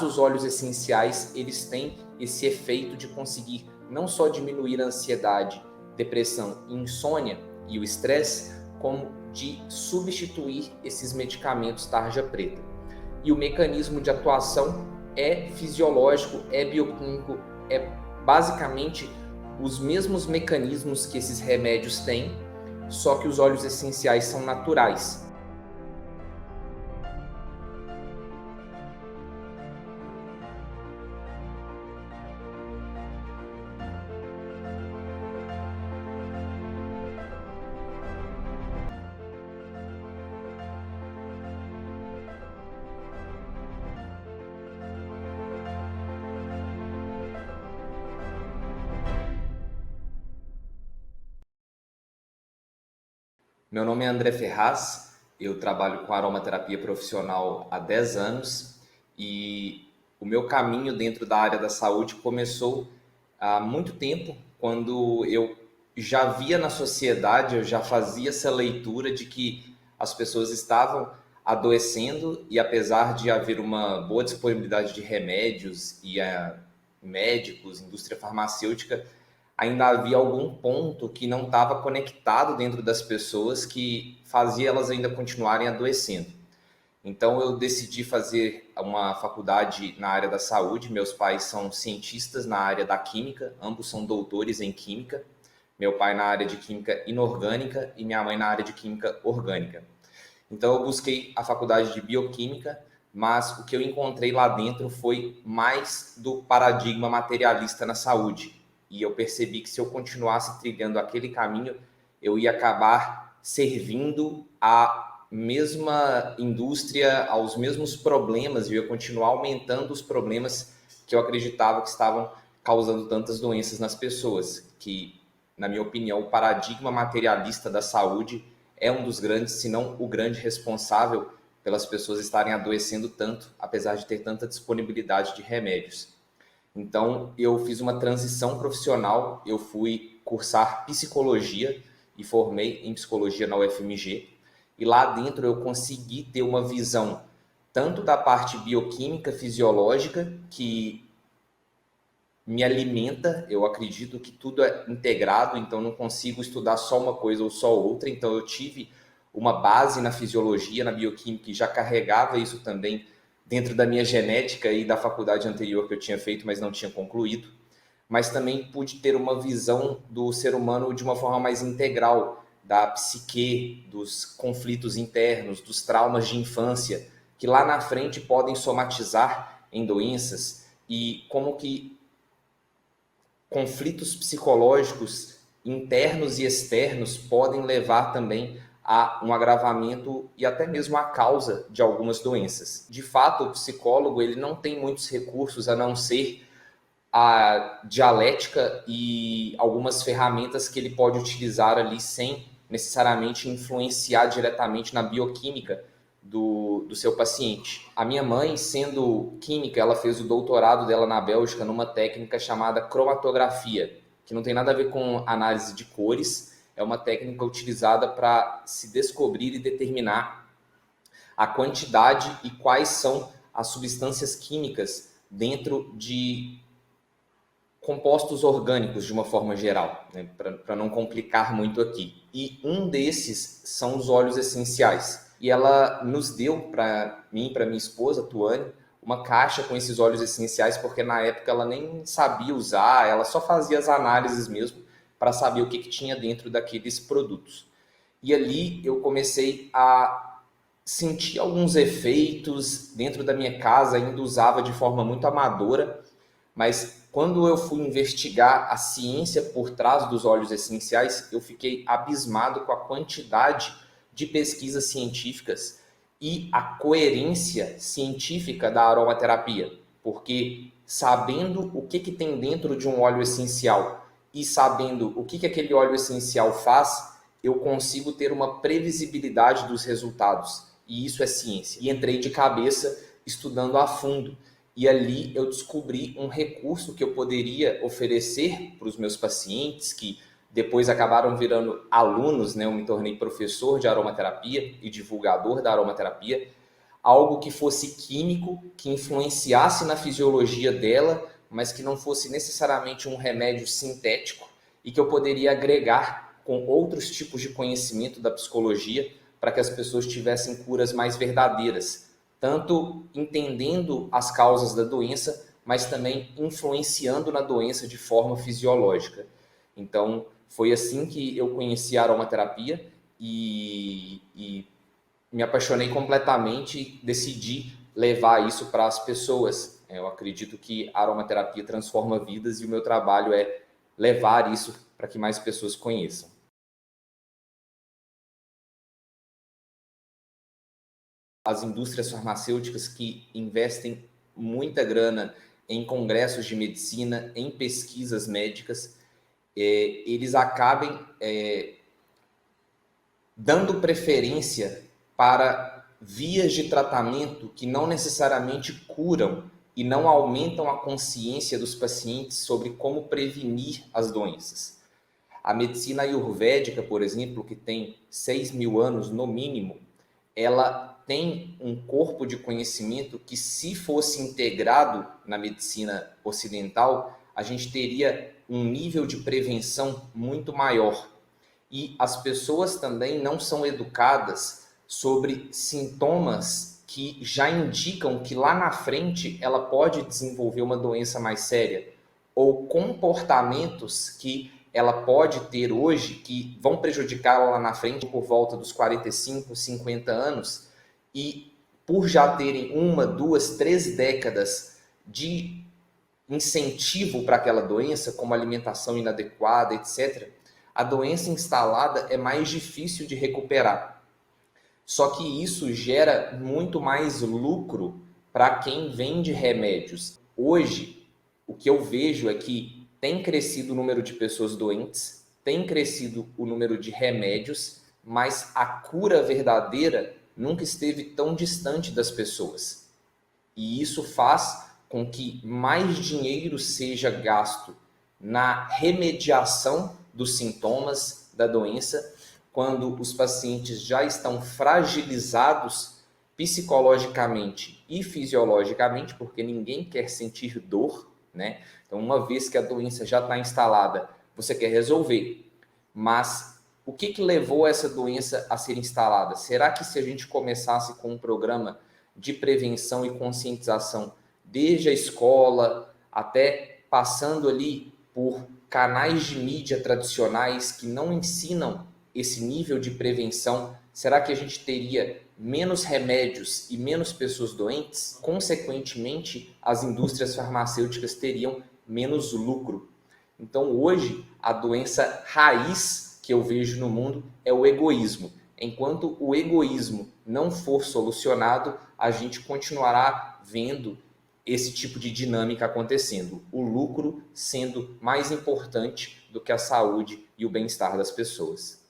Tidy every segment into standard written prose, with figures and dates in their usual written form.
Os óleos essenciais, eles têm esse efeito de conseguir não só diminuir a ansiedade, depressão e insônia e o estresse, como de substituir esses medicamentos tarja preta. E o mecanismo de atuação é fisiológico, é bioquímico, é basicamente os mesmos mecanismos que esses remédios têm, só que os óleos essenciais são naturais. Meu nome é André Ferraz, eu trabalho com aromaterapia profissional há 10 anos e o meu caminho dentro da área da saúde começou há muito tempo, quando eu já via na sociedade, eu já fazia essa leitura de que as pessoas estavam adoecendo e apesar de haver uma boa disponibilidade de remédios e médicos, indústria farmacêutica, ainda havia algum ponto que não estava conectado dentro das pessoas que fazia elas ainda continuarem adoecendo. Então eu decidi fazer uma faculdade na área da saúde. Meus pais são cientistas na área da química, ambos são doutores em química. Meu pai na área de química inorgânica e minha mãe na área de química orgânica. Então eu busquei a faculdade de bioquímica, mas o que eu encontrei lá dentro foi mais do paradigma materialista na saúde. E eu percebi que se eu continuasse trilhando aquele caminho, eu ia acabar servindo à mesma indústria, aos mesmos problemas, e eu ia continuar aumentando os problemas que eu acreditava que estavam causando tantas doenças nas pessoas, que, na minha opinião, o paradigma materialista da saúde é um dos grandes, se não o grande responsável pelas pessoas estarem adoecendo tanto, apesar de ter tanta disponibilidade de remédios. Então, eu fiz uma transição profissional, eu fui cursar psicologia e formei em psicologia na UFMG. E lá dentro eu consegui ter uma visão tanto da parte bioquímica, fisiológica, que me alimenta. Eu acredito que tudo é integrado, então não consigo estudar só uma coisa ou só outra. Então eu tive uma base na fisiologia, na bioquímica, e já carregava isso também dentro da minha genética e da faculdade anterior que eu tinha feito, mas não tinha concluído. Mas também pude ter uma visão do ser humano de uma forma mais integral, da psique, dos conflitos internos, dos traumas de infância, que lá na frente podem somatizar em doenças, e como que conflitos psicológicos internos e externos podem levar também a um agravamento e até mesmo a causa de algumas doenças. De fato, o psicólogo ele não tem muitos recursos a não ser a dialética e algumas ferramentas que ele pode utilizar ali sem necessariamente influenciar diretamente na bioquímica do seu paciente. A minha mãe, sendo química, ela fez o doutorado dela na Bélgica numa técnica chamada cromatografia, que não tem nada a ver com análise de cores, é uma técnica utilizada para se descobrir e determinar a quantidade e quais são as substâncias químicas dentro de compostos orgânicos de uma forma geral, né? Para não complicar muito aqui. E um desses são os óleos essenciais. E ela nos deu, para mim e para minha esposa, Tuane, uma caixa com esses óleos essenciais, porque na época ela nem sabia usar, ela só fazia as análises mesmo para saber o que tinha dentro daqueles produtos. E ali eu comecei a sentir alguns efeitos dentro da minha casa, ainda usava de forma muito amadora, mas quando eu fui investigar a ciência por trás dos óleos essenciais, eu fiquei abismado com a quantidade de pesquisas científicas e a coerência científica da aromaterapia, porque sabendo o que tem dentro de um óleo essencial e sabendo o que aquele óleo essencial faz, eu consigo ter uma previsibilidade dos resultados, e isso é ciência. E entrei de cabeça estudando a fundo. E ali eu descobri um recurso que eu poderia oferecer para os meus pacientes, que depois acabaram virando alunos, né? Eu me tornei professor de aromaterapia e divulgador da aromaterapia, algo que fosse químico, que influenciasse na fisiologia dela, mas que não fosse necessariamente um remédio sintético e que eu poderia agregar com outros tipos de conhecimento da psicologia para que as pessoas tivessem curas mais verdadeiras, tanto entendendo as causas da doença, mas também influenciando na doença de forma fisiológica. Então, foi assim que eu conheci a aromaterapia e me apaixonei completamente e decidi levar isso para as pessoas. Eu acredito que a aromaterapia transforma vidas e o meu trabalho é levar isso para que mais pessoas conheçam. As indústrias farmacêuticas que investem muita grana em congressos de medicina, em pesquisas médicas, eles acabem dando preferência para vias de tratamento que não necessariamente curam e não aumentam a consciência dos pacientes sobre como prevenir as doenças. A medicina ayurvédica, por exemplo, que tem 6.000 anos no mínimo, ela tem um corpo de conhecimento que, se fosse integrado na medicina ocidental, a gente teria um nível de prevenção muito maior. E as pessoas também não são educadas sobre sintomas que já indicam que lá na frente ela pode desenvolver uma doença mais séria, ou comportamentos que ela pode ter hoje que vão prejudicá-la lá na frente por volta dos 45, 50 anos, e por já terem 1, 2, 3 décadas de incentivo para aquela doença, como alimentação inadequada, etc., a doença instalada é mais difícil de recuperar. Só que isso gera muito mais lucro para quem vende remédios. Hoje, o que eu vejo é que tem crescido o número de pessoas doentes, tem crescido o número de remédios, mas a cura verdadeira nunca esteve tão distante das pessoas. E isso faz com que mais dinheiro seja gasto na remediação dos sintomas da doença, quando os pacientes já estão fragilizados psicologicamente e fisiologicamente, porque ninguém quer sentir dor, né? Então, uma vez que a doença já está instalada, você quer resolver. Mas o que levou essa doença a ser instalada? Será que se a gente começasse com um programa de prevenção e conscientização desde a escola até passando ali por canais de mídia tradicionais que não ensinam esse nível de prevenção, será que a gente teria menos remédios e menos pessoas doentes? Consequentemente, as indústrias farmacêuticas teriam menos lucro. Então, hoje, a doença raiz que eu vejo no mundo é o egoísmo. Enquanto o egoísmo não for solucionado, a gente continuará vendo esse tipo de dinâmica acontecendo, o lucro sendo mais importante do que a saúde e o bem-estar das pessoas.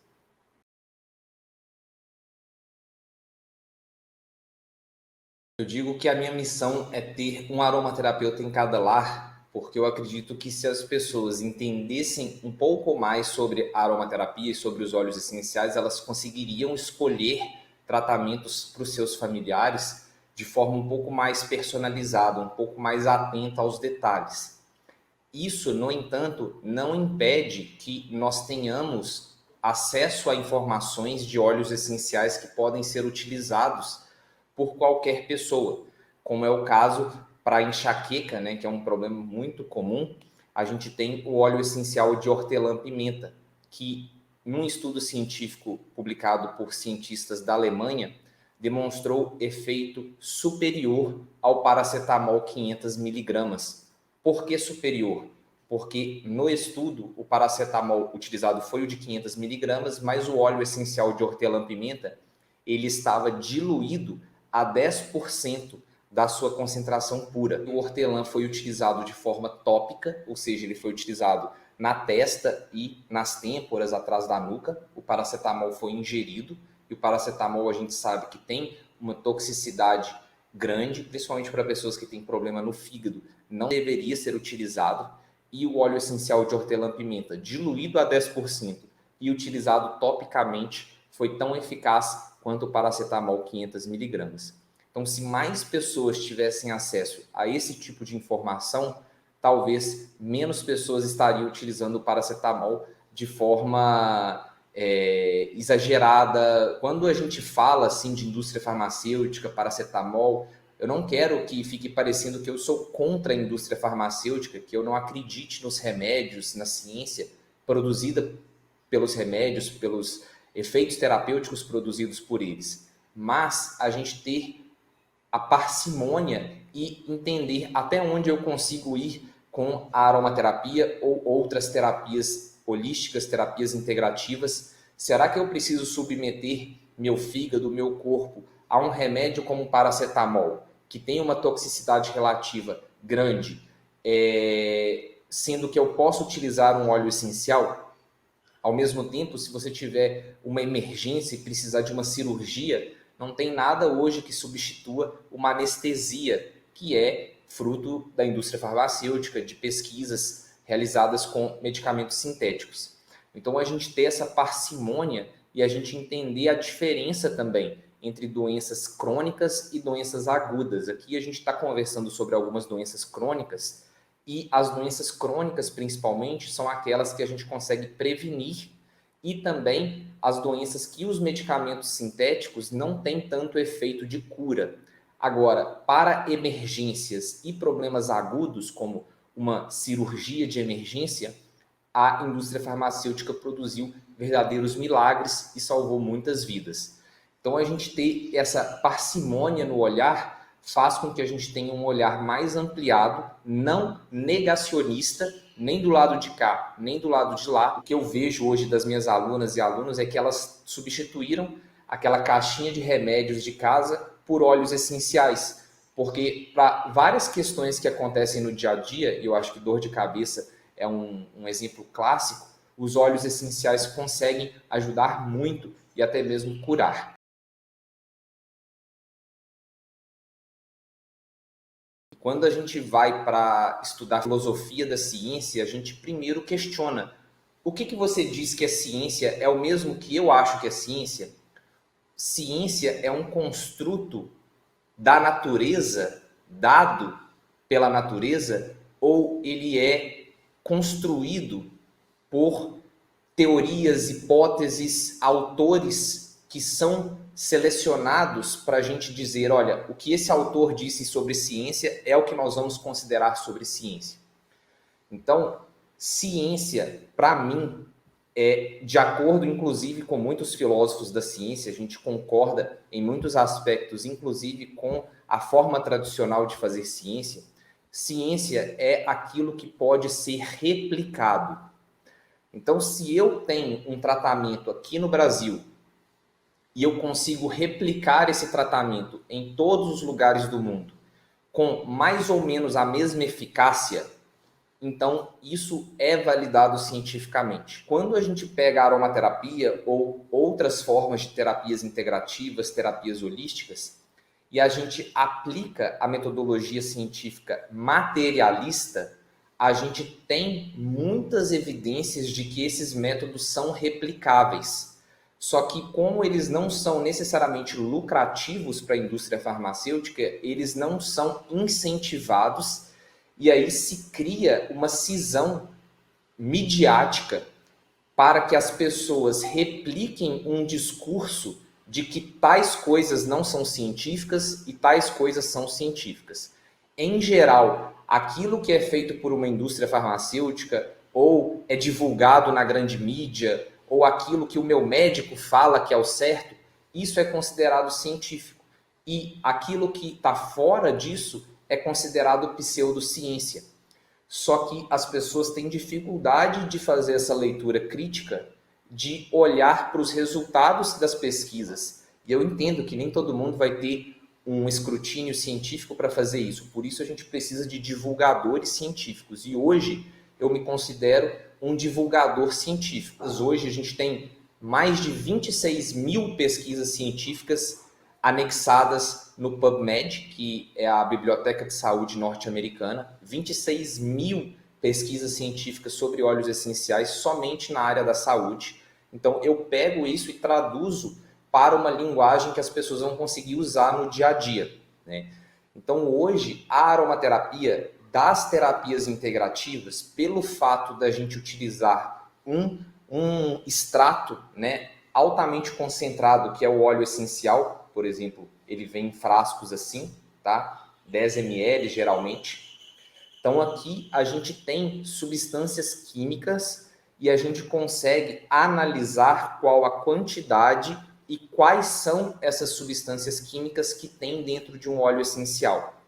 Eu digo que a minha missão é ter um aromaterapeuta em cada lar, porque eu acredito que se as pessoas entendessem um pouco mais sobre a aromaterapia e sobre os óleos essenciais, elas conseguiriam escolher tratamentos para os seus familiares de forma um pouco mais personalizada, um pouco mais atenta aos detalhes. Isso, no entanto, não impede que nós tenhamos acesso a informações de óleos essenciais que podem ser utilizados por qualquer pessoa, como é o caso para enxaqueca, né, que é um problema muito comum. A gente tem o óleo essencial de hortelã-pimenta, que num estudo científico publicado por cientistas da Alemanha, demonstrou efeito superior ao paracetamol 500 miligramas. Por que superior? Porque no estudo o paracetamol utilizado foi o de 500 miligramas, mas o óleo essencial de hortelã-pimenta ele estava diluído a 10% da sua concentração pura. O hortelã foi utilizado de forma tópica, ou seja, ele foi utilizado na testa e nas têmporas atrás da nuca. O paracetamol foi ingerido, e o paracetamol a gente sabe que tem uma toxicidade grande, principalmente para pessoas que têm problema no fígado, não deveria ser utilizado. E o óleo essencial de hortelã-pimenta, diluído a 10% e utilizado topicamente, foi tão eficaz quanto o paracetamol 500 miligramas. Então, se mais pessoas tivessem acesso a esse tipo de informação, talvez menos pessoas estariam utilizando o paracetamol de forma exagerada. Quando a gente fala assim de indústria farmacêutica, paracetamol, eu não quero que fique parecendo que eu sou contra a indústria farmacêutica, que eu não acredite nos remédios, na ciência produzida pelos remédios, pelos efeitos terapêuticos produzidos por eles. Mas a gente ter a parcimônia e entender até onde eu consigo ir com a aromaterapia ou outras terapias holísticas, terapias integrativas. Será que eu preciso submeter meu fígado, meu corpo a um remédio como o paracetamol, que tem uma toxicidade relativa grande, sendo que eu posso utilizar um óleo essencial? Ao mesmo tempo, se você tiver uma emergência e precisar de uma cirurgia, não tem nada hoje que substitua uma anestesia, que é fruto da indústria farmacêutica, de pesquisas realizadas com medicamentos sintéticos. Então, a gente ter essa parcimônia e a gente entender a diferença também entre doenças crônicas e doenças agudas. Aqui a gente está conversando sobre algumas doenças crônicas, e as doenças crônicas, principalmente, são aquelas que a gente consegue prevenir, e também as doenças que os medicamentos sintéticos não têm tanto efeito de cura. Agora, para emergências e problemas agudos, como uma cirurgia de emergência, a indústria farmacêutica produziu verdadeiros milagres e salvou muitas vidas. Então, a gente ter essa parcimônia no olhar faz com que a gente tenha um olhar mais ampliado, não negacionista, nem do lado de cá, nem do lado de lá. O que eu vejo hoje das minhas alunas e alunos é que elas substituíram aquela caixinha de remédios de casa por óleos essenciais, porque para várias questões que acontecem no dia a dia, e eu acho que dor de cabeça é um exemplo clássico, os óleos essenciais conseguem ajudar muito e até mesmo curar. Quando a gente vai para estudar filosofia da ciência, a gente primeiro questiona: o que você diz que é ciência é o mesmo que eu acho que é ciência? Ciência é um construto da natureza, dado pela natureza, ou ele é construído por teorias, hipóteses, autores que são selecionados para a gente dizer, olha, o que esse autor disse sobre ciência é o que nós vamos considerar sobre ciência. Então, ciência, para mim, é de acordo, inclusive, com muitos filósofos da ciência, a gente concorda em muitos aspectos, inclusive com a forma tradicional de fazer ciência. Ciência é aquilo que pode ser replicado. Então, se eu tenho um tratamento aqui no Brasil e eu consigo replicar esse tratamento em todos os lugares do mundo com mais ou menos a mesma eficácia, então isso é validado cientificamente. Quando a gente pega a aromaterapia ou outras formas de terapias integrativas, terapias holísticas, e a gente aplica a metodologia científica materialista, a gente tem muitas evidências de que esses métodos são replicáveis. Só que como eles não são necessariamente lucrativos para a indústria farmacêutica, eles não são incentivados, e aí se cria uma cisão midiática para que as pessoas repliquem um discurso de que tais coisas não são científicas e tais coisas são científicas. Em geral, aquilo que é feito por uma indústria farmacêutica ou é divulgado na grande mídia, ou aquilo que o meu médico fala que é o certo, isso é considerado científico. E aquilo que está fora disso é considerado pseudociência. Só que as pessoas têm dificuldade de fazer essa leitura crítica, de olhar para os resultados das pesquisas. E eu entendo que nem todo mundo vai ter um escrutínio científico para fazer isso. Por isso a gente precisa de divulgadores científicos. E hoje eu me considero um divulgador científico. Hoje a gente tem mais de 26 mil pesquisas científicas anexadas no PubMed, que é a Biblioteca de Saúde norte-americana, 26 mil pesquisas científicas sobre óleos essenciais somente na área da saúde. Então eu pego isso e traduzo para uma linguagem que as pessoas vão conseguir usar no dia a dia. né? Então, hoje, a aromaterapia das terapias integrativas, pelo fato da gente utilizar um extrato, né, altamente concentrado, que é o óleo essencial, por exemplo, ele vem em frascos assim, tá? 10 ml geralmente. Então, aqui a gente tem substâncias químicas e a gente consegue analisar qual a quantidade e quais são essas substâncias químicas que tem dentro de um óleo essencial.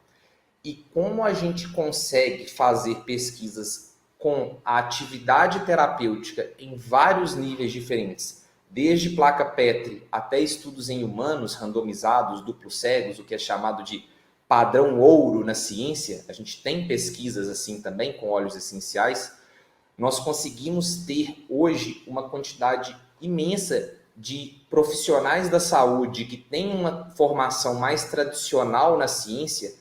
E como a gente consegue fazer pesquisas com a atividade terapêutica em vários níveis diferentes, desde placa Petri até estudos em humanos randomizados, duplos cegos, o que é chamado de padrão ouro na ciência, a gente tem pesquisas assim também com óleos essenciais, nós conseguimos ter hoje uma quantidade imensa de profissionais da saúde que têm uma formação mais tradicional na ciência,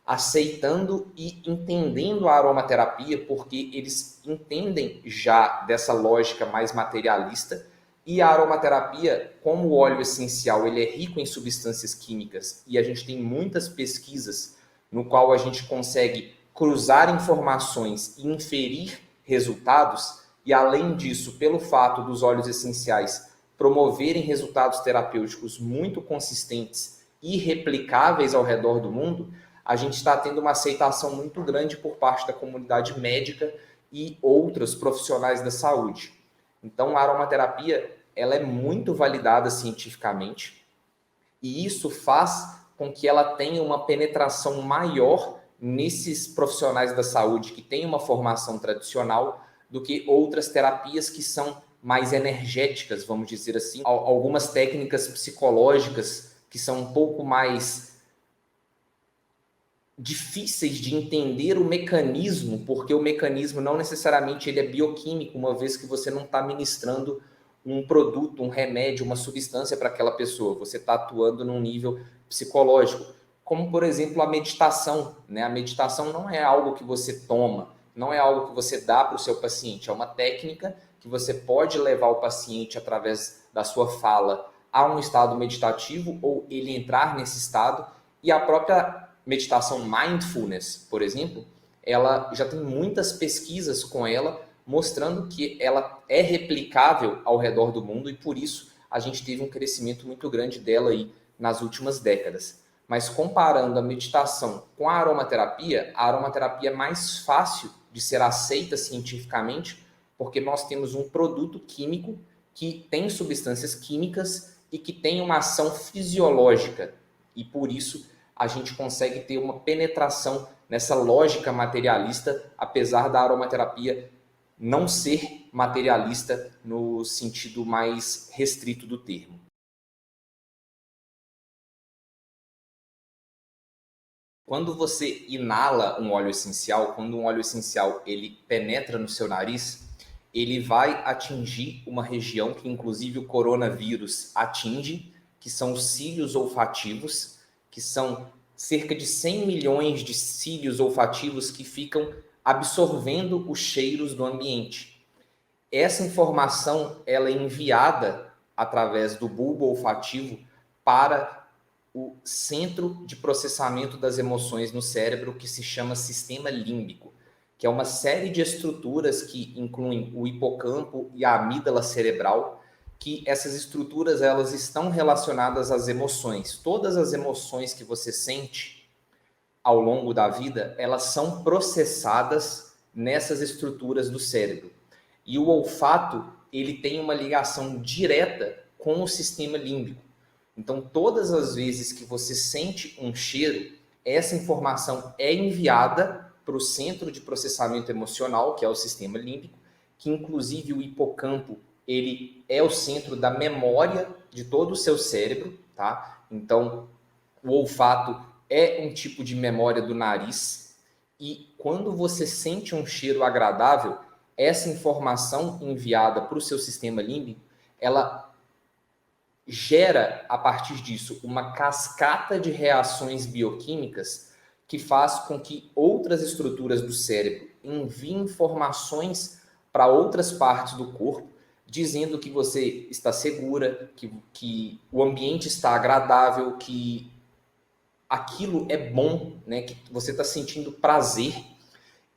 aceitando e entendendo a aromaterapia, porque eles entendem já dessa lógica mais materialista, e a aromaterapia, como o óleo essencial, ele é rico em substâncias químicas e a gente tem muitas pesquisas no qual a gente consegue cruzar informações e inferir resultados, e além disso, pelo fato dos óleos essenciais promoverem resultados terapêuticos muito consistentes e replicáveis ao redor do mundo, a gente está tendo uma aceitação muito grande por parte da comunidade médica e outros profissionais da saúde. Então, a aromaterapia ela é muito validada cientificamente e isso faz com que ela tenha uma penetração maior nesses profissionais da saúde que têm uma formação tradicional do que outras terapias que são mais energéticas, vamos dizer assim. Algumas técnicas psicológicas que são um pouco mais difíceis de entender o mecanismo, porque o mecanismo não necessariamente ele é bioquímico, uma vez que você não está ministrando um produto, um remédio, uma substância para aquela pessoa, você está atuando num nível psicológico, como por exemplo a meditação, né? A meditação não é algo que você toma, não é algo que você dá para o seu paciente, é uma técnica que você pode levar o paciente através da sua fala a um estado meditativo ou ele entrar nesse estado, e a própria meditação mindfulness, por exemplo, ela já tem muitas pesquisas com ela mostrando que ela é replicável ao redor do mundo e por isso a gente teve um crescimento muito grande dela aí nas últimas décadas. Mas comparando a meditação com a aromaterapia é mais fácil de ser aceita cientificamente porque nós temos um produto químico que tem substâncias químicas e que tem uma ação fisiológica e por isso a gente consegue ter uma penetração nessa lógica materialista, apesar da aromaterapia não ser materialista no sentido mais restrito do termo. Quando você inala um óleo essencial, quando um óleo essencial ele penetra no seu nariz, ele vai atingir uma região que inclusive o coronavírus atinge, que são os cílios olfativos, que são cerca de 100 milhões de cílios olfativos que ficam absorvendo os cheiros do ambiente. Essa informação ela é enviada através do bulbo olfativo para o centro de processamento das emoções no cérebro, que se chama sistema límbico, que é uma série de estruturas que incluem o hipocampo e a amígdala cerebral, que essas estruturas elas estão relacionadas às emoções. Todas as emoções que você sente ao longo da vida, elas são processadas nessas estruturas do cérebro. E o olfato, ele tem uma ligação direta com o sistema límbico. Então, todas as vezes que você sente um cheiro, essa informação é enviada para o centro de processamento emocional, que é o sistema límbico, que inclusive o hipocampo, ele é o centro da memória de todo o seu cérebro, tá? Então, o olfato é um tipo de memória do nariz e quando você sente um cheiro agradável, essa informação enviada para o seu sistema límbico, ela gera, a partir disso, uma cascata de reações bioquímicas que faz com que outras estruturas do cérebro enviem informações para outras partes do corpo, dizendo que você está segura, que o ambiente está agradável, que aquilo é bom, né? Que você está sentindo prazer.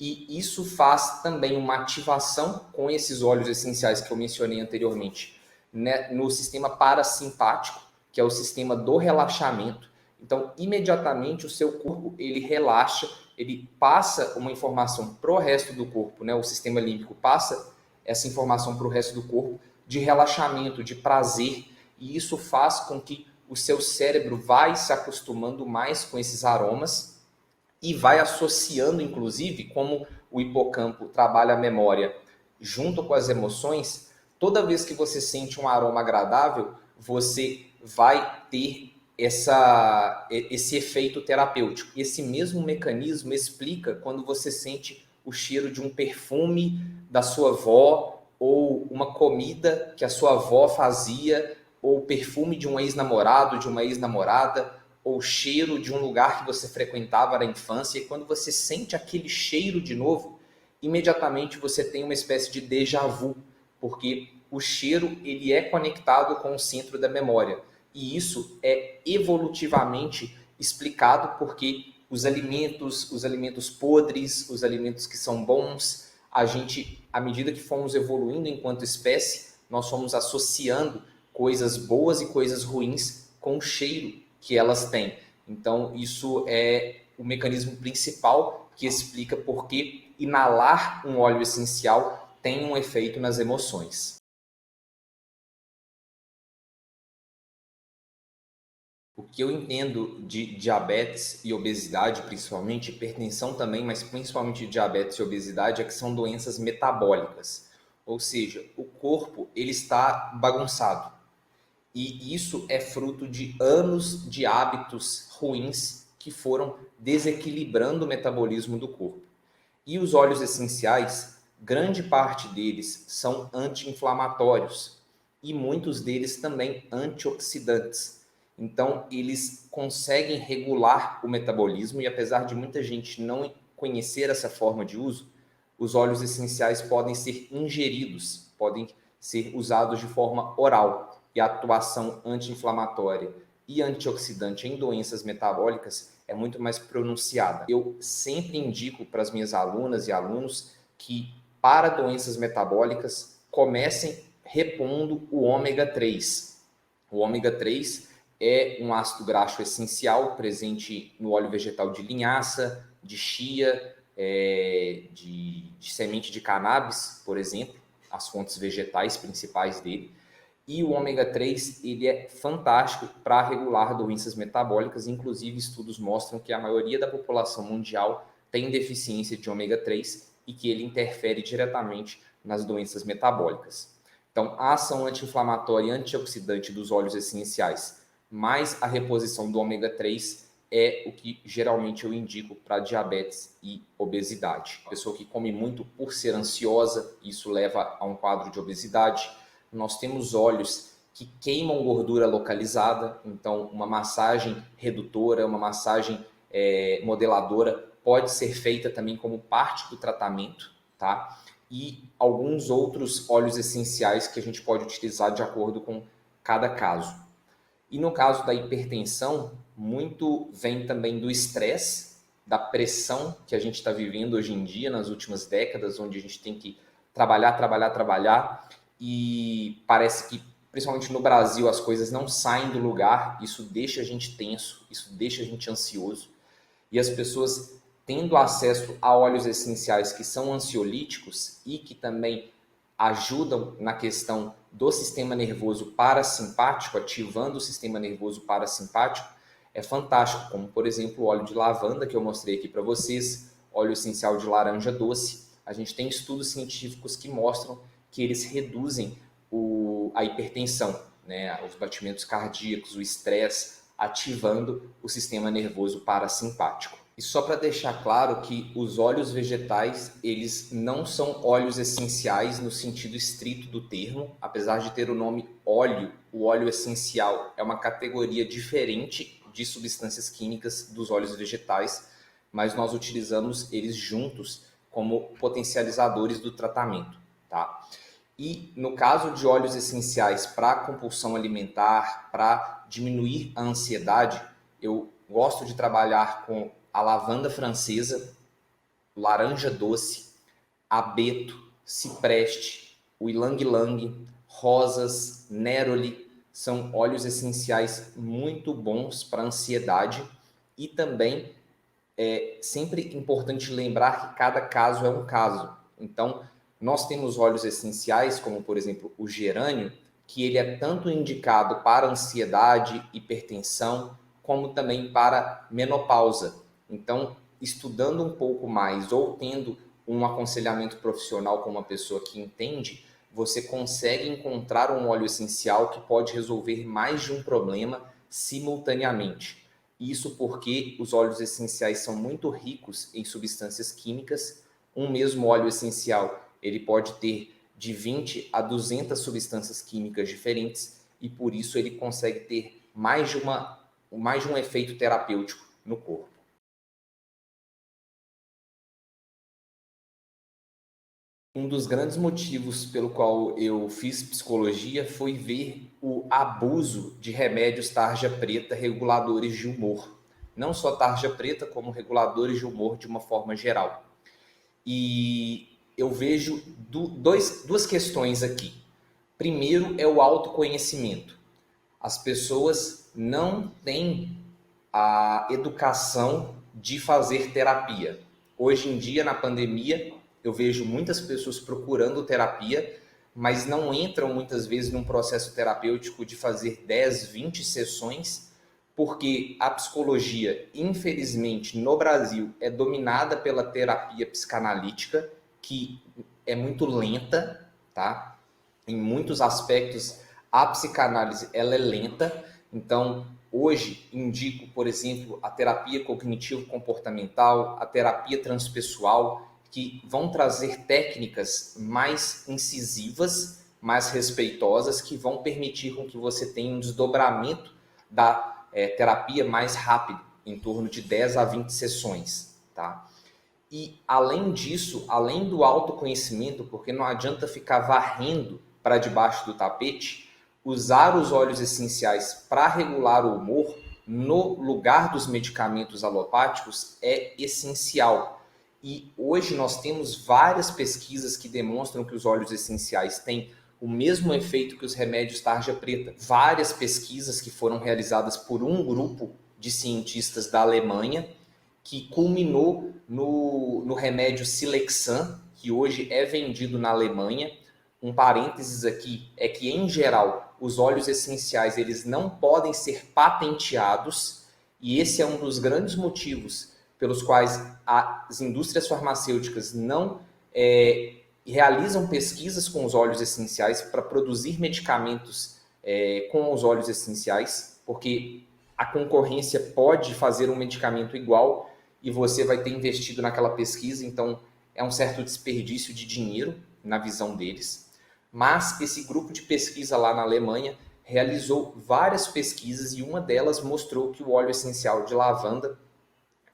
E isso faz também uma ativação com esses óleos essenciais que eu mencionei anteriormente, né, no sistema parasimpático, que é o sistema do relaxamento. Então, imediatamente o seu corpo ele relaxa, ele passa uma informação para o resto do corpo, né? O sistema límbico passa essa informação para o resto do corpo de relaxamento, de prazer, e isso faz com que o seu cérebro vai se acostumando mais com esses aromas e vai associando, inclusive, como o hipocampo trabalha a memória junto com as emoções, toda vez que você sente um aroma agradável, você vai ter esse efeito terapêutico. Esse mesmo mecanismo explica quando você sente o cheiro de um perfume da sua avó, ou uma comida que a sua avó fazia, ou perfume de um ex-namorado, de uma ex-namorada, ou cheiro de um lugar que você frequentava na infância, e quando você sente aquele cheiro de novo, imediatamente você tem uma espécie de déjà vu, porque o cheiro ele é conectado com o centro da memória. E isso é evolutivamente explicado porque os alimentos podres, os alimentos que são bons, a gente, à medida que fomos evoluindo enquanto espécie, nós fomos associando coisas boas e coisas ruins com o cheiro que elas têm. Então, isso é o mecanismo principal que explica por que inalar um óleo essencial tem um efeito nas emoções. O que eu entendo de diabetes e obesidade, principalmente, hipertensão também, mas principalmente diabetes e obesidade, é que são doenças metabólicas. Ou seja, o corpo ele está bagunçado. E isso é fruto de anos de hábitos ruins que foram desequilibrando o metabolismo do corpo. E os óleos essenciais, grande parte deles são anti-inflamatórios e muitos deles também antioxidantes. Então, eles conseguem regular o metabolismo e apesar de muita gente não conhecer essa forma de uso, os óleos essenciais podem ser ingeridos, podem ser usados de forma oral e a atuação anti-inflamatória e antioxidante em doenças metabólicas é muito mais pronunciada. Eu sempre indico para as minhas alunas e alunos que, para doenças metabólicas, comecem repondo o ômega 3. O ômega 3 é um ácido graxo essencial presente no óleo vegetal de linhaça, de chia, de semente de cannabis, por exemplo, as fontes vegetais principais dele. E o ômega 3 ele é fantástico para regular doenças metabólicas, inclusive estudos mostram que a maioria da população mundial tem deficiência de ômega 3 e que ele interfere diretamente nas doenças metabólicas. Então, a ação anti-inflamatória e antioxidante dos óleos essenciais, mais a reposição do ômega 3 é o que geralmente eu indico para diabetes e obesidade. A pessoa que come muito por ser ansiosa, isso leva a um quadro de obesidade. Nós temos óleos que queimam gordura localizada, então uma massagem redutora, uma massagem modeladora pode ser feita também como parte do tratamento, tá? E alguns outros óleos essenciais que a gente pode utilizar de acordo com cada caso. E no caso da hipertensão, muito vem também do estresse, da pressão que a gente está vivendo hoje em dia, nas últimas décadas, onde a gente tem que trabalhar, e parece que, principalmente no Brasil, as coisas não saem do lugar, isso deixa a gente tenso, isso deixa a gente ansioso, e as pessoas tendo acesso a óleos essenciais que são ansiolíticos e que também ajudam na questão do sistema nervoso parasimpático, ativando o sistema nervoso parasimpático, é fantástico, como por exemplo o óleo de lavanda que eu mostrei aqui para vocês, óleo essencial de laranja doce. A gente tem estudos científicos que mostram que eles reduzem a hipertensão, né, os batimentos cardíacos, o estresse, ativando o sistema nervoso parasimpático. E só para deixar claro que os óleos vegetais, eles não são óleos essenciais no sentido estrito do termo, apesar de ter o nome óleo, o óleo essencial é uma categoria diferente de substâncias químicas dos óleos vegetais, mas nós utilizamos eles juntos como potencializadores do tratamento, tá? E no caso de óleos essenciais para compulsão alimentar, para diminuir a ansiedade, eu gosto de trabalhar com a lavanda francesa, laranja doce, abeto, cipreste, o ylang-ylang, rosas, neroli. São óleos essenciais muito bons para ansiedade e também é sempre importante lembrar que cada caso é um caso. Então, nós temos óleos essenciais, como por exemplo o gerânio, que ele é tanto indicado para ansiedade, hipertensão, como também para menopausa. Então, estudando um pouco mais ou tendo um aconselhamento profissional com uma pessoa que entende, você consegue encontrar um óleo essencial que pode resolver mais de um problema simultaneamente. Isso porque os óleos essenciais são muito ricos em substâncias químicas. Um mesmo óleo essencial, ele pode ter de 20 a 200 substâncias químicas diferentes e por isso ele consegue ter mais de um efeito terapêutico no corpo. Um dos grandes motivos pelo qual eu fiz psicologia foi ver o abuso de remédios tarja preta reguladores de humor. Não só tarja preta, como reguladores de humor de uma forma geral. E eu vejo duas questões aqui. Primeiro é o autoconhecimento. As pessoas não têm a educação de fazer terapia. Hoje em dia, na pandemia, eu vejo muitas pessoas procurando terapia, mas não entram muitas vezes num processo terapêutico de fazer 10, 20 sessões, porque a psicologia, infelizmente, no Brasil, é dominada pela terapia psicanalítica, que é muito lenta, tá? Em muitos aspectos, a psicanálise ela é lenta. Então, hoje indico, por exemplo, a terapia cognitivo-comportamental, a terapia transpessoal, que vão trazer técnicas mais incisivas, mais respeitosas, que vão permitir com que você tenha um desdobramento da terapia mais rápido, em torno de 10 a 20 sessões, tá? E além disso, além do autoconhecimento, porque não adianta ficar varrendo para debaixo do tapete, usar os óleos essenciais para regular o humor no lugar dos medicamentos alopáticos é essencial. E hoje nós temos várias pesquisas que demonstram que os óleos essenciais têm o mesmo efeito que os remédios tarja preta. Várias pesquisas que foram realizadas por um grupo de cientistas da Alemanha, que culminou no remédio Silexan, que hoje é vendido na Alemanha. Um parênteses aqui é que, em geral, os óleos essenciais eles não podem ser patenteados, e esse é um dos grandes motivos pelos quais as indústrias farmacêuticas não realizam pesquisas com os óleos essenciais para produzir medicamentos com os óleos essenciais, porque a concorrência pode fazer um medicamento igual e você vai ter investido naquela pesquisa, então é um certo desperdício de dinheiro na visão deles. Mas esse grupo de pesquisa lá na Alemanha realizou várias pesquisas e uma delas mostrou que o óleo essencial de lavanda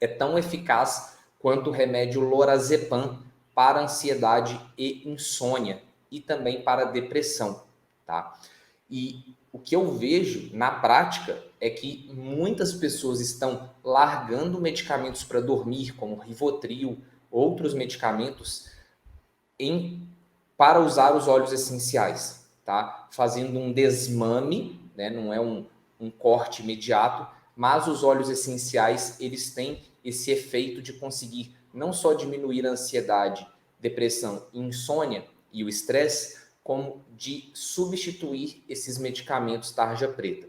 é tão eficaz quanto o remédio lorazepam para ansiedade e insônia e também para depressão, tá? E o que eu vejo na prática é que muitas pessoas estão largando medicamentos para dormir, como Rivotril, outros medicamentos, para usar os óleos essenciais, tá? Fazendo um desmame, né? Não é um corte imediato, mas os óleos essenciais, eles têm esse efeito de conseguir não só diminuir a ansiedade, depressão, insônia e o estresse, como de substituir esses medicamentos tarja preta.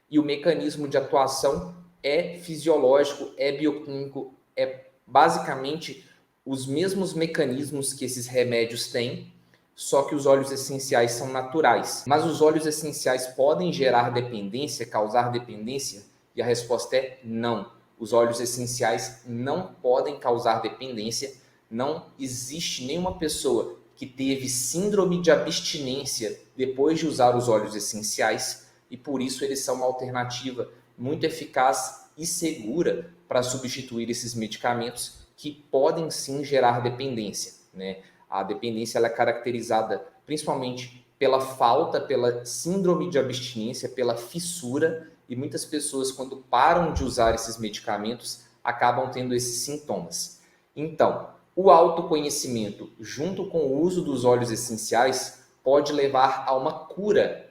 E o mecanismo de atuação é fisiológico, é bioquímico, é basicamente os mesmos mecanismos que esses remédios têm, só que os óleos essenciais são naturais. Mas os óleos essenciais podem gerar dependência, causar dependência? E a resposta é não. Os óleos essenciais não podem causar dependência. Não existe nenhuma pessoa que teve síndrome de abstinência depois de usar os óleos essenciais e por isso eles são uma alternativa muito eficaz e segura para substituir esses medicamentos que podem sim gerar dependência, né? A dependência ela é caracterizada principalmente pela falta, pela síndrome de abstinência, pela fissura e muitas pessoas, quando param de usar esses medicamentos, acabam tendo esses sintomas. Então, o autoconhecimento, junto com o uso dos óleos essenciais, pode levar a uma cura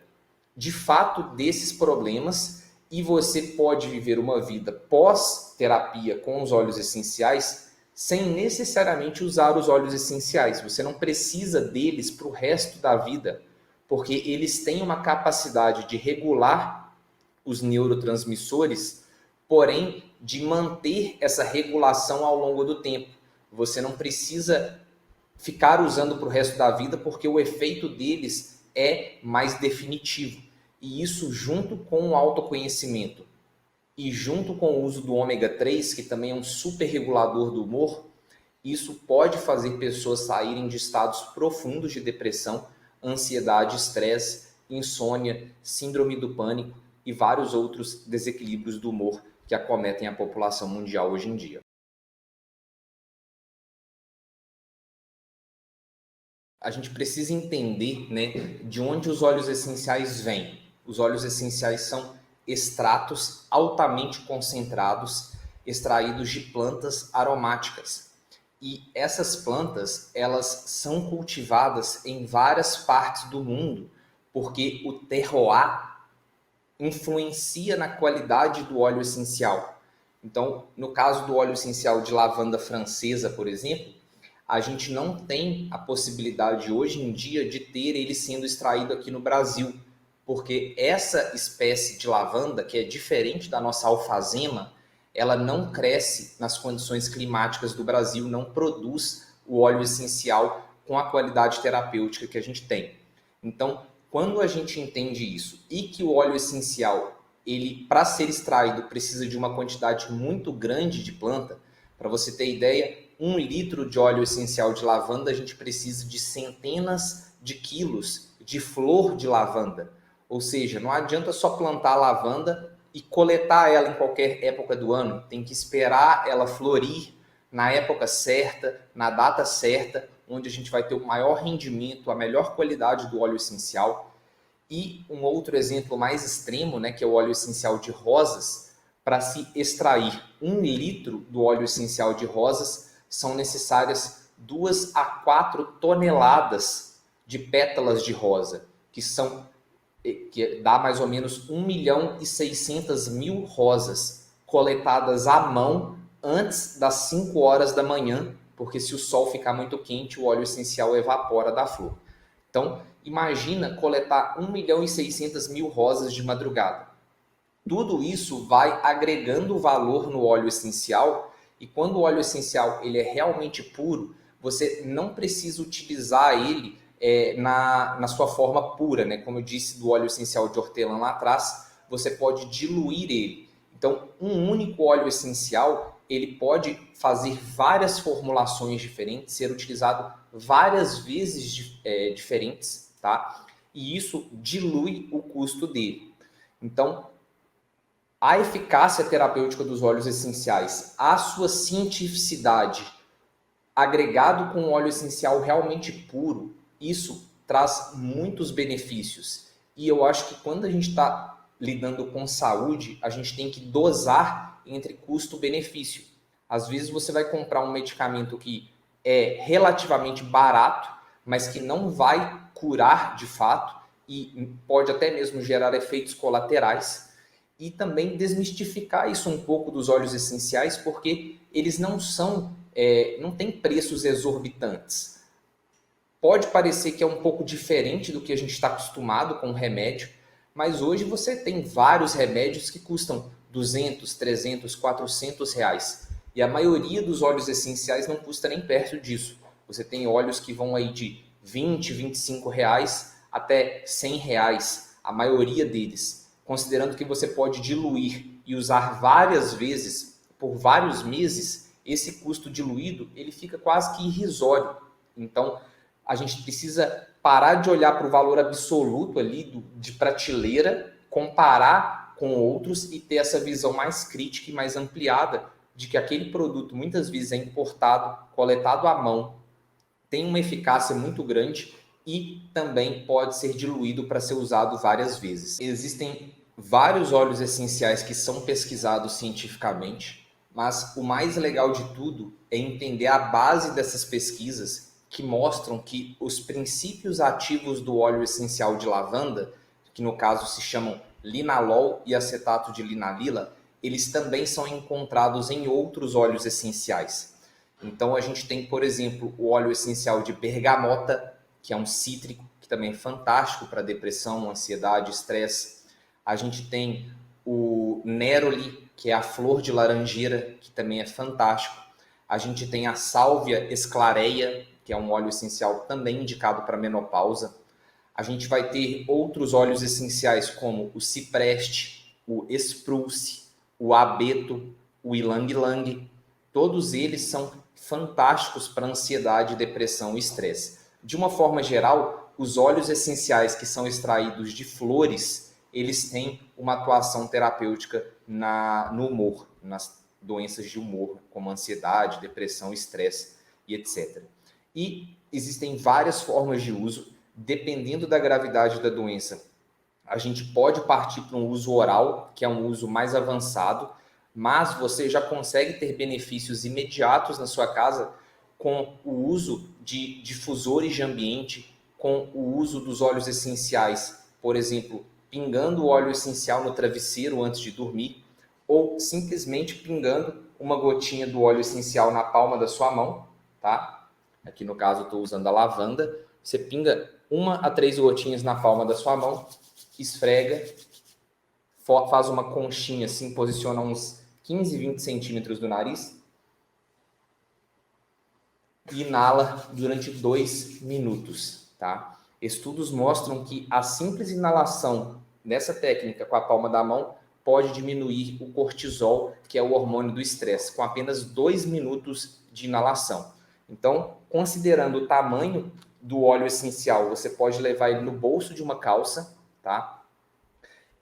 de fato desses problemas, e você pode viver uma vida pós-terapia com os óleos essenciais sem necessariamente usar os óleos essenciais. Você não precisa deles para o resto da vida, porque eles têm uma capacidade de regular os neurotransmissores, porém de manter essa regulação ao longo do tempo. Você não precisa ficar usando para o resto da vida, porque o efeito deles é mais definitivo. E isso, junto com o autoconhecimento e junto com o uso do ômega 3, que também é um super regulador do humor, isso pode fazer pessoas saírem de estados profundos de depressão, ansiedade, estresse, insônia, síndrome do pânico e vários outros desequilíbrios do humor que acometem a população mundial hoje em dia. A gente precisa entender, né, de onde os óleos essenciais vêm. Os óleos essenciais são extratos altamente concentrados, extraídos de plantas aromáticas. E essas plantas, elas são cultivadas em várias partes do mundo, porque o terroir influencia na qualidade do óleo essencial. Então, no caso do óleo essencial de lavanda francesa, por exemplo, a gente não tem a possibilidade hoje em dia de ter ele sendo extraído aqui no Brasil, porque essa espécie de lavanda, que é diferente da nossa alfazema, ela não cresce nas condições climáticas do Brasil, não produz o óleo essencial com a qualidade terapêutica que a gente tem. Então, quando a gente entende isso e que o óleo essencial, ele para ser extraído precisa de uma quantidade muito grande de planta, para você ter ideia, 1 litro de óleo essencial de lavanda a gente precisa de centenas de quilos de flor de lavanda. Ou seja, não adianta só plantar a lavanda e coletar ela em qualquer época do ano. Tem que esperar ela florir na época certa, na data certa, onde a gente vai ter o maior rendimento, a melhor qualidade do óleo essencial. E um outro exemplo mais extremo, né, que é o óleo essencial de rosas. Para se extrair 1 litro do óleo essencial de rosas, são necessárias 2 a 4 toneladas de pétalas de rosa, que dá mais ou menos 1.600.000 rosas coletadas à mão antes das 5 horas da manhã, porque se o sol ficar muito quente, o óleo essencial evapora da flor. Então, imagina coletar 1.600.000 rosas de madrugada. Tudo isso vai agregando valor no óleo essencial, e quando o óleo essencial ele é realmente puro, você não precisa utilizar ele na sua forma pura, né? Como eu disse do óleo essencial de hortelã lá atrás, você pode diluir ele. Então, um único óleo essencial, ele pode fazer várias formulações diferentes, ser utilizado várias vezes diferentes, tá? E isso dilui o custo dele. Então, a eficácia terapêutica dos óleos essenciais, a sua cientificidade, agregado com um óleo essencial realmente puro, isso traz muitos benefícios. E eu acho que quando a gente está lidando com saúde, a gente tem que dosar entre custo-benefício. Às vezes você vai comprar um medicamento que é relativamente barato, mas que não vai curar de fato e pode até mesmo gerar efeitos colaterais. E também desmistificar isso um pouco dos óleos essenciais, porque eles não têm preços exorbitantes. Pode parecer que é um pouco diferente do que a gente está acostumado com o remédio, mas hoje você tem vários remédios que custam 200, 300, 400 reais. E a maioria dos óleos essenciais não custa nem perto disso. Você tem óleos que vão aí de 20, 25 reais até 100 reais, a maioria deles. Considerando que você pode diluir e usar várias vezes por vários meses, esse custo diluído ele fica quase que irrisório. Então, a gente precisa parar de olhar para o valor absoluto ali de prateleira, comparar com outros e ter essa visão mais crítica e mais ampliada de que aquele produto muitas vezes é importado, coletado à mão, tem uma eficácia muito grande e também pode ser diluído para ser usado várias vezes. Existem vários óleos essenciais que são pesquisados cientificamente, mas o mais legal de tudo é entender a base dessas pesquisas que mostram que os princípios ativos do óleo essencial de lavanda, que no caso se chamam linalol e acetato de linalila, eles também são encontrados em outros óleos essenciais. Então a gente tem, por exemplo, o óleo essencial de bergamota, que é um cítrico, que também é fantástico para depressão, ansiedade, estresse. A gente tem o neroli, que é a flor de laranjeira, que também é fantástico. A gente tem a sálvia esclareia, que é um óleo essencial também indicado para menopausa. A gente vai ter outros óleos essenciais como o cipreste, o espruce, o abeto, o ilang-ilang. Todos eles são fantásticos para ansiedade, depressão e estresse. De uma forma geral, os óleos essenciais que são extraídos de flores, eles têm uma atuação terapêutica no humor, nas doenças de humor, como ansiedade, depressão, estresse e etc. E existem várias formas de uso, dependendo da gravidade da doença. A gente pode partir para um uso oral, que é um uso mais avançado, mas você já consegue ter benefícios imediatos na sua casa com o uso de difusores de ambiente, com o uso dos óleos essenciais, por exemplo, pingando o óleo essencial no travesseiro antes de dormir, ou simplesmente pingando uma gotinha do óleo essencial na palma da sua mão, tá? Aqui no caso eu estou usando a lavanda. Você pinga 1 a 3 gotinhas na palma da sua mão, esfrega, faz uma conchinha assim, posiciona uns 15, 20 centímetros do nariz e inala durante 2 minutos, tá? Estudos mostram que a simples inalação nessa técnica com a palma da mão pode diminuir o cortisol, que é o hormônio do estresse, com apenas 2 minutos de inalação. Então, considerando o tamanho do óleo essencial, você pode levar ele no bolso de uma calça, tá?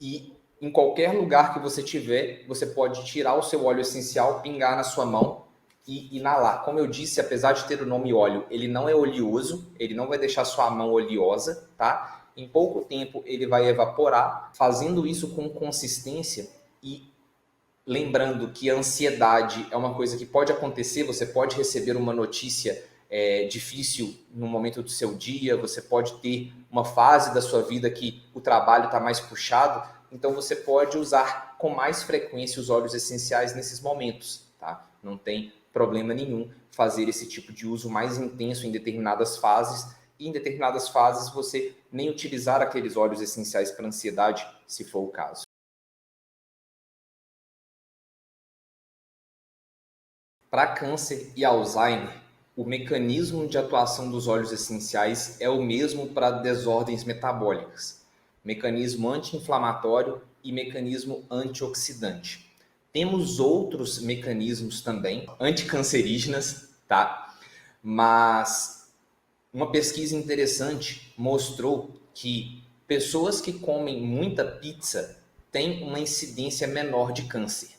E em qualquer lugar que você tiver, você pode tirar o seu óleo essencial, pingar na sua mão e inalar. Como eu disse, apesar de ter o nome óleo, ele não é oleoso, ele não vai deixar sua mão oleosa, tá? Em pouco tempo ele vai evaporar, fazendo isso com consistência e lembrando que a ansiedade é uma coisa que pode acontecer, você pode receber uma notícia difícil no momento do seu dia, você pode ter uma fase da sua vida que o trabalho está mais puxado, então você pode usar com mais frequência os óleos essenciais nesses momentos, tá? Não tem problema nenhum fazer esse tipo de uso mais intenso em determinadas fases, e em determinadas fases você nem utilizar aqueles óleos essenciais para ansiedade, se for o caso. Para câncer e Alzheimer, o mecanismo de atuação dos óleos essenciais é o mesmo para desordens metabólicas, mecanismo anti-inflamatório e mecanismo antioxidante. Temos outros mecanismos também anticancerígenas, tá? Mas uma pesquisa interessante mostrou que pessoas que comem muita pizza têm uma incidência menor de câncer.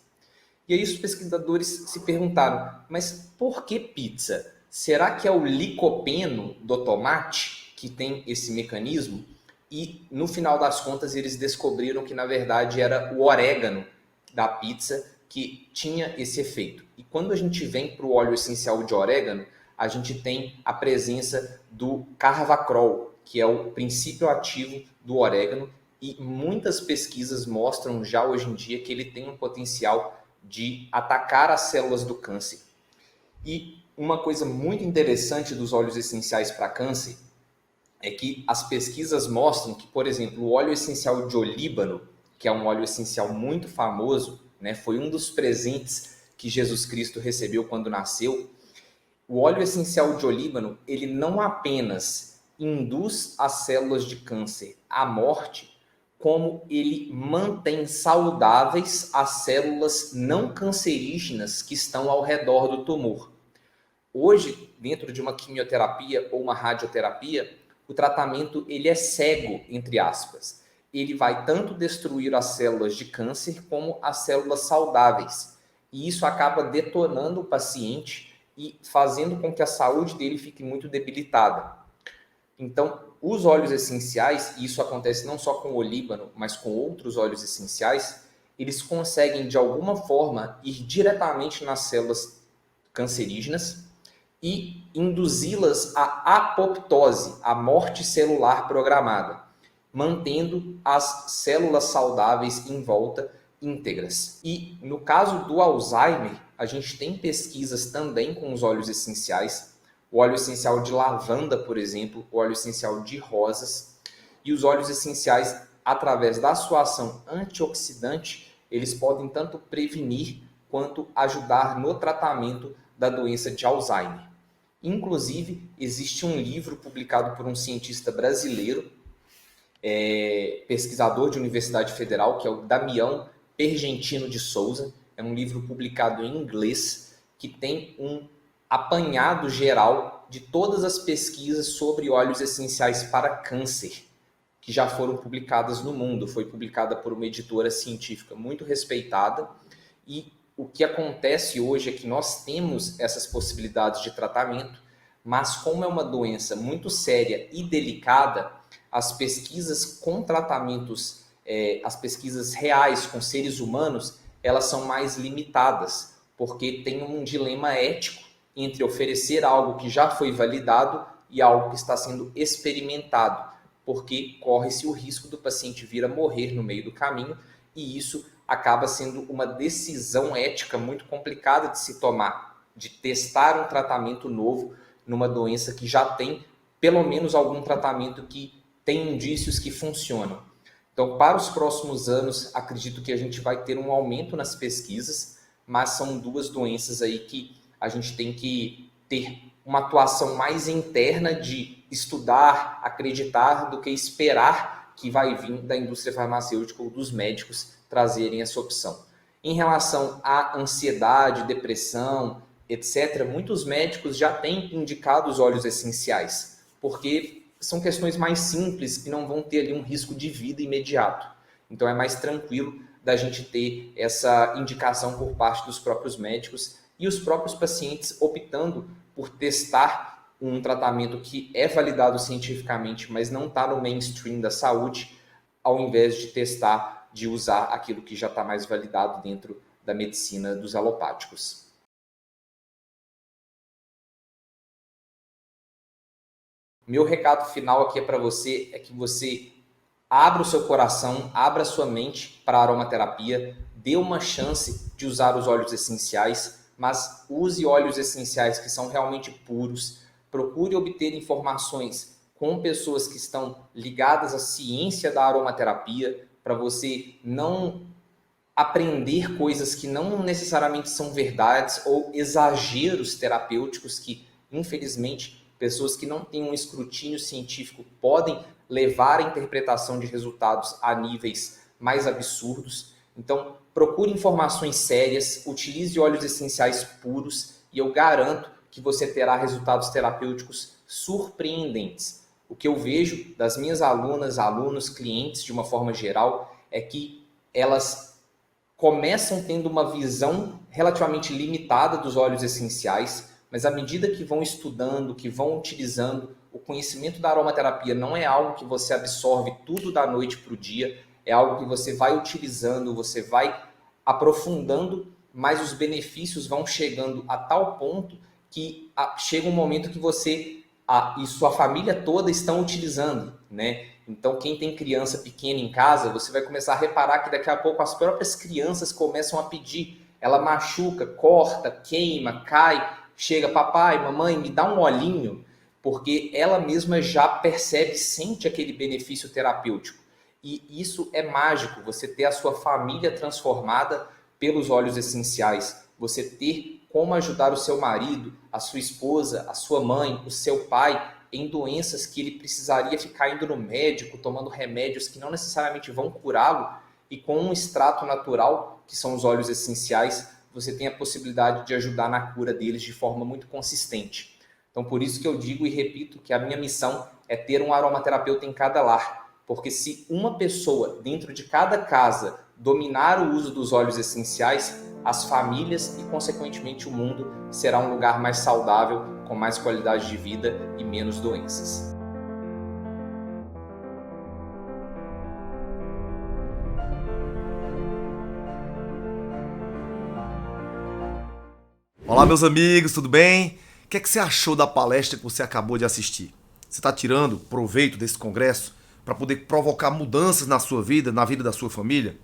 E aí os pesquisadores se perguntaram, mas por que pizza? Será que é o licopeno do tomate que tem esse mecanismo? E no final das contas eles descobriram que na verdade era o orégano da pizza que tinha esse efeito. E quando a gente vem para o óleo essencial de orégano, a gente tem a presença do carvacrol, que é o princípio ativo do orégano, e muitas pesquisas mostram já hoje em dia que ele tem um potencial de atacar as células do câncer. E uma coisa muito interessante dos óleos essenciais para câncer é que as pesquisas mostram que, por exemplo, o óleo essencial de olíbano, que é um óleo essencial muito famoso, né, foi um dos presentes que Jesus Cristo recebeu quando nasceu. O óleo essencial de olíbano, ele não apenas induz as células de câncer à morte, como ele mantém saudáveis as células não cancerígenas que estão ao redor do tumor. Hoje, dentro de uma quimioterapia ou uma radioterapia, o tratamento ele é cego, entre aspas. Ele vai tanto destruir as células de câncer como as células saudáveis. E isso acaba detonando o paciente e fazendo com que a saúde dele fique muito debilitada. Então, os óleos essenciais, e isso acontece não só com o olíbano, mas com outros óleos essenciais, eles conseguem, de alguma forma, ir diretamente nas células cancerígenas e induzi-las à apoptose, à morte celular programada, mantendo as células saudáveis em volta íntegras. E no caso do Alzheimer, a gente tem pesquisas também com os óleos essenciais, o óleo essencial de lavanda, por exemplo, o óleo essencial de rosas, e os óleos essenciais, através da sua ação antioxidante, eles podem tanto prevenir quanto ajudar no tratamento da doença de Alzheimer. Inclusive, existe um livro publicado por um cientista brasileiro, pesquisador de Universidade Federal, que é o Damião Pergentino de Souza. É um livro publicado em inglês que tem um apanhado geral de todas as pesquisas sobre óleos essenciais para câncer que já foram publicadas no mundo. Foi publicada por uma editora científica muito respeitada, e o que acontece hoje é que nós temos essas possibilidades de tratamento, mas como é uma doença muito séria e delicada, as pesquisas com tratamentos, as pesquisas reais com seres humanos, elas são mais limitadas, porque tem um dilema ético entre oferecer algo que já foi validado e algo que está sendo experimentado, porque corre-se o risco do paciente vir a morrer no meio do caminho, e isso acaba sendo uma decisão ética muito complicada de se tomar, de testar um tratamento novo numa doença que já tem pelo menos algum tratamento que tem indícios que funcionam. Então, para os próximos anos, acredito que a gente vai ter um aumento nas pesquisas, mas são duas doenças aí que a gente tem que ter uma atuação mais interna de estudar, acreditar, do que esperar que vai vir da indústria farmacêutica ou dos médicos trazerem essa opção. Em relação à ansiedade, depressão, etc., muitos médicos já têm indicado os óleos essenciais, porque são questões mais simples e não vão ter ali um risco de vida imediato. Então é mais tranquilo da gente ter essa indicação por parte dos próprios médicos e os próprios pacientes optando por testar um tratamento que é validado cientificamente, mas não está no mainstream da saúde, ao invés de testar, de usar aquilo que já está mais validado dentro da medicina dos alopáticos. Meu recado final aqui é para você, é que você abra o seu coração, abra a sua mente para a aromaterapia, dê uma chance de usar os óleos essenciais, mas use óleos essenciais que são realmente puros. Procure obter informações com pessoas que estão ligadas à ciência da aromaterapia, para você não aprender coisas que não necessariamente são verdades ou exageros terapêuticos que, infelizmente, pessoas que não têm um escrutínio científico podem levar a interpretação de resultados a níveis mais absurdos. Então, procure informações sérias, utilize óleos essenciais puros e eu garanto que você terá resultados terapêuticos surpreendentes. O que eu vejo das minhas alunas, alunos, clientes de uma forma geral é que elas começam tendo uma visão relativamente limitada dos óleos essenciais, mas à medida que vão estudando, que vão utilizando, o conhecimento da aromaterapia não é algo que você absorve tudo da noite para o dia, é algo que você vai utilizando, você vai aprofundando, mas os benefícios vão chegando a tal ponto que chega um momento que você e sua família toda estão utilizando, né? Então, quem tem criança pequena em casa, você vai começar a reparar que daqui a pouco as próprias crianças começam a pedir. Ela machuca, corta, queima, cai, chega, papai, mamãe, me dá um olhinho, porque ela mesma já percebe, sente aquele benefício terapêutico. E isso é mágico, você ter a sua família transformada pelos óleos essenciais, você ter como ajudar o seu marido, a sua esposa, a sua mãe, o seu pai em doenças que ele precisaria ficar indo no médico, tomando remédios que não necessariamente vão curá-lo, e com um extrato natural, que são os óleos essenciais, você tem a possibilidade de ajudar na cura deles de forma muito consistente. Então, por isso que eu digo e repito que a minha missão é ter um aromaterapeuta em cada lar, porque se uma pessoa dentro de cada casa dominar o uso dos óleos essenciais, as famílias e, consequentemente, o mundo será um lugar mais saudável, com mais qualidade de vida e menos doenças. Olá, meus amigos, tudo bem? O que é que você achou da palestra que você acabou de assistir? Você está tirando proveito desse congresso para poder provocar mudanças na sua vida, na vida da sua família?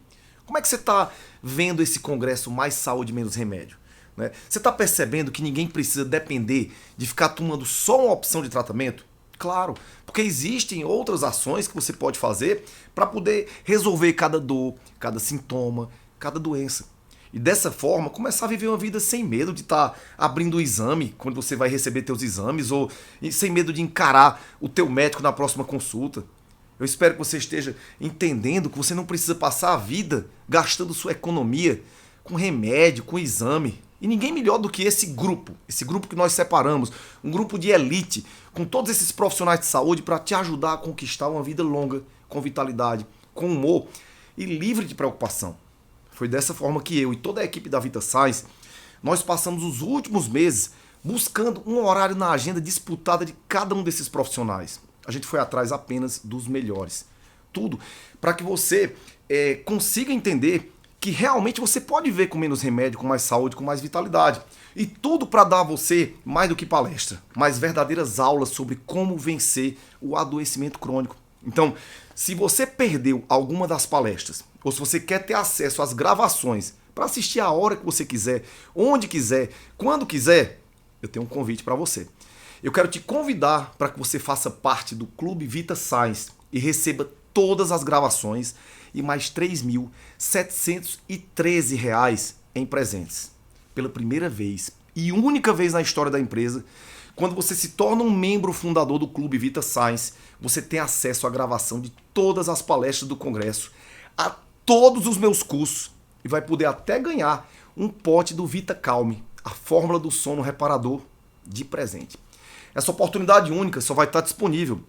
Como é que você está vendo esse congresso Mais Saúde, Menos Remédio? Né? Você está percebendo que ninguém precisa depender de ficar tomando só uma opção de tratamento? Claro, porque existem outras ações que você pode fazer para poder resolver cada dor, cada sintoma, cada doença. E dessa forma, começar a viver uma vida sem medo de estar abrindo o exame quando você vai receber teus exames ou sem medo de encarar o teu médico na próxima consulta. Eu espero que você esteja entendendo que você não precisa passar a vida gastando sua economia com remédio, com exame. E ninguém melhor do que esse grupo que nós separamos, um grupo de elite, com todos esses profissionais de saúde para te ajudar a conquistar uma vida longa, com vitalidade, com humor e livre de preocupação. Foi dessa forma que eu e toda a equipe da VitaScience, nós passamos os últimos meses buscando um horário na agenda disputada de cada um desses profissionais. A gente foi atrás apenas dos melhores. Tudo para que você consiga entender que realmente você pode viver com menos remédio, com mais saúde, com mais vitalidade. E tudo para dar a você, mais do que palestra, mais verdadeiras aulas sobre como vencer o adoecimento crônico. Então, se você perdeu alguma das palestras, ou se você quer ter acesso às gravações para assistir a hora que você quiser, onde quiser, quando quiser, eu tenho um convite para você. Eu quero te convidar para que você faça parte do Clube VitaScience e receba todas as gravações e mais R$ 3.713 em presentes. Pela primeira vez e única vez na história da empresa, quando você se torna um membro fundador do Clube VitaScience, você tem acesso à gravação de todas as palestras do congresso, a todos os meus cursos e vai poder até ganhar um pote do VitaCalme, a fórmula do sono reparador, de presente. Essa oportunidade única só vai estar disponível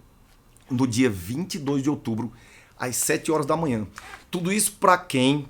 no dia 22 de outubro, às 7 horas da manhã. Tudo isso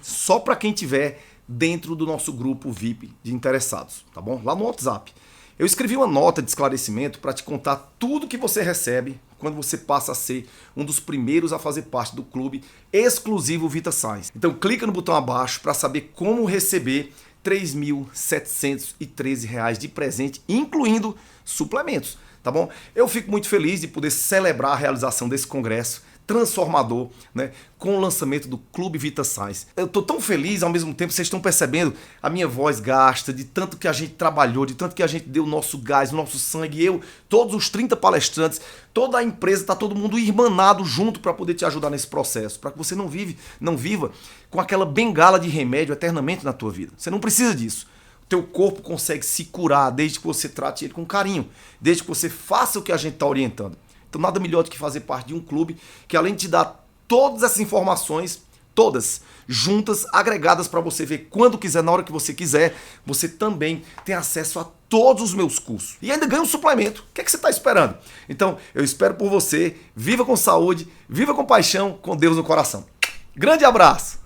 só para quem tiver dentro do nosso grupo VIP de interessados, tá bom? Lá no WhatsApp. Eu escrevi uma nota de esclarecimento para te contar tudo que você recebe quando você passa a ser um dos primeiros a fazer parte do clube exclusivo VitaScience. Então clica no botão abaixo para saber como receber R$ 3.713 de presente, incluindo suplementos, tá bom? Eu fico muito feliz de poder celebrar a realização desse congresso transformador, né, com o lançamento do Clube VitaScience. Eu tô tão feliz, ao mesmo tempo, vocês estão percebendo, a minha voz gasta, de tanto que a gente trabalhou, de tanto que a gente deu o nosso gás, o nosso sangue, todos os 30 palestrantes, toda a empresa, tá todo mundo irmanado junto para poder te ajudar nesse processo, para que você não viva com aquela bengala de remédio eternamente na tua vida. Você não precisa disso. O teu corpo consegue se curar desde que você trate ele com carinho, desde que você faça o que a gente está orientando. Então nada melhor do que fazer parte de um clube que, além de te dar todas essas informações, todas juntas, agregadas para você ver quando quiser, na hora que você quiser, você também tem acesso a todos os meus cursos. E ainda ganha um suplemento. O que é que você está esperando? Então, eu espero por você. Viva com saúde, viva com paixão, com Deus no coração. Grande abraço!